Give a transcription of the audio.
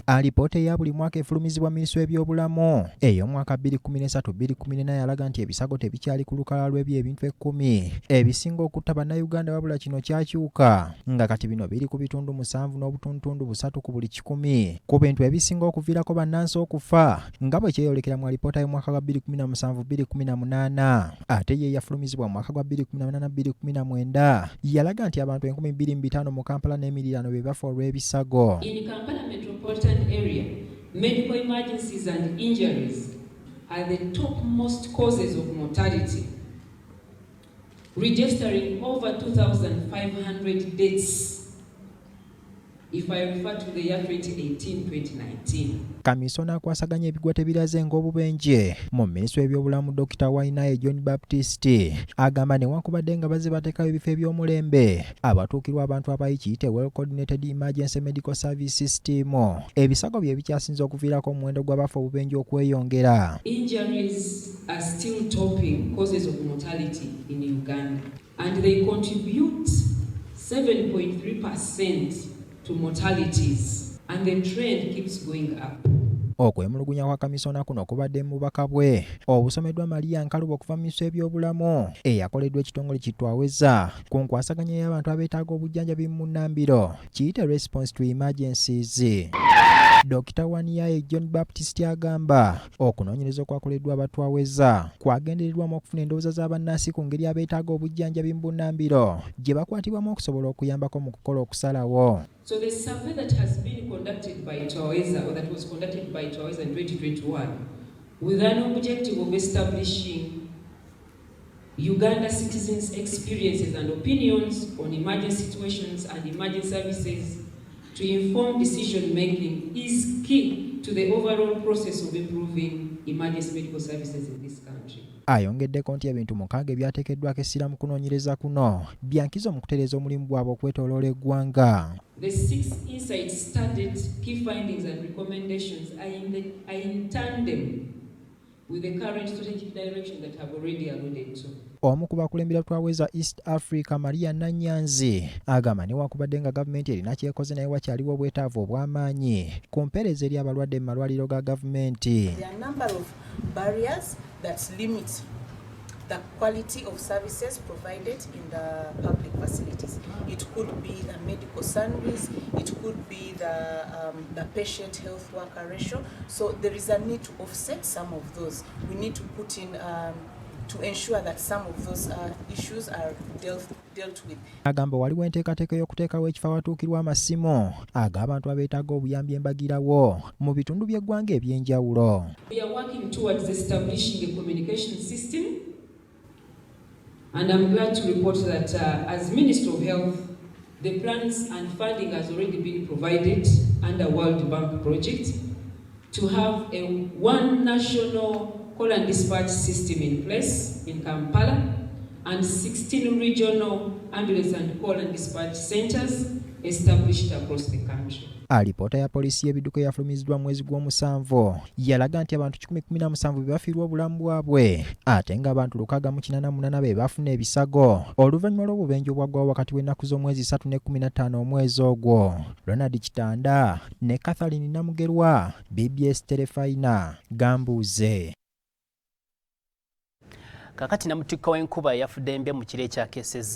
Alipoota ya buli mwaka efulumizibwa minisitule y'ebyobulamu ey'omwaka 2013-2014 yalaga nti ebisago tebikyali ku lukalala lw'ebintu 10 ebisinga okutta bannayuganda wabula kino kyakyuka nga kati bino biri ku bitundu 7.3 ku buli 100 ku bintu ebisinga okuviirako bannansi okufa nga bwe kyeyolekera mu alipoota y'omwaka gwa 2017-2018 ate ye yafulumizibwa mu mwaka gwa 2018-2019 yalaga nti abantu 2500 mu Kampala n'emiriraano be bafa olw'ebisago. Metropolitan area, medical emergencies and injuries are the topmost causes of mortality, registering over 2,500 deaths. If I refer to the year 2018-2019. Kamisona akwasaganya ebigwa tebiraze ng'obubenje mu minisitule y'ebyobulamu Dr. Wainaye John Baptist agamba newankubadde nga bazze bateekayo ebifo eby'omulembe abatuukirwa abantu abayikiyite Well Coordinated Emergency Medical Service System ebisago bye bikyasinze okuviirako omuwendo gw'abafa obubenje okweyongera. Injuries are still topping causes of mortality in Uganda and they contribute 7.3% to mortalities and the trend keeps going up. Okwemulugunya kwa kamisona kuno kubadde mu bubaka bwe obusomeddwa Maria Nkalubo okuva mu minisitule y'ebyobulamu eyakoleddwa ekitongole kitwaweza ku nkwasaganya y'abantu abeetaaga obujjanjabi mu Nambiro kiyite Response to Emergencies. Dr. Wainaye John Baptist agamba okunoonyereza okwakoleddwa abatwaweza kwagendereddwamu okufuna endowooza z'abannansi ku ngeri abeetaaga obujjanjabi mu Bunnambiro gye bakwatibwamu okusobola okuyambako mu kukola okusalawo. So the survey that has been conducted by Twaweza, or that was conducted by Twaweza in 2021, with an objective of establishing Uganda citizens' experiences and opinions on emergency situations and emergency services to inform decision making is key to the overall process of improving emergency medical services in this country. Ayongeddeko nti ebintu 6 ebyateekeddwako essira mu kunoonyereza kuno byankizo mu kutereeza omulimu gwabwe okwetooloola eggwanga. The 6 insights studied, key findings and recommendations are in tandem with the current strategic direction that I've already alluded to. Omu ku bakulembera Twaweza East Africa Maria Nanyanzi agamba newankubadde nga gavumenti erina kyekoze naye wakyaliwo obwetaavu obw'amaanyi ku mpeereza eri abalwadde mu malwaliro ga gavumenti. There are a number of barriers that limit the quality of services provided in the public facilities. It could be the medical salaries, it could be the patient health worker ratio. So there is a need to offset some of those. We need to put in to ensure that some of those issues are dealt with. Agamba waliwo enteekateeka y'okuteekawo ekifo awatuukirwa amasimu ag'abantu abeetaaga obuyambi embagirawo mu bitundu by'eggwanga eby'enjawulo. We are working towards establishing a communication system, and I'm glad to report that as Minister of Health, the plans and funding has already been provided under World Bank project to have one national call and dispatch system in place in Kampala and 16 regional ambulance and call and dispatch centers established across the country. Alipoota ya poliisi y'ebidduka eyafulumiziddwa mwezi gw'omusanvu yalaga nti abantu 117 be bafiirwa obulamu bwabwe ate ng'abantu 688 be bafuna ebisago oluvannyuma lw'obubenje obwaggwawo wakati w'ennaku z'omwezi 3 ne 15 omwezi ogwo. Ronald Kitanda ne Catherine Namugerwa, BBS Terefayina, Gambuuze. Kakati Namutikka w'enkuba yafudde embi mu kiro ekyakesezza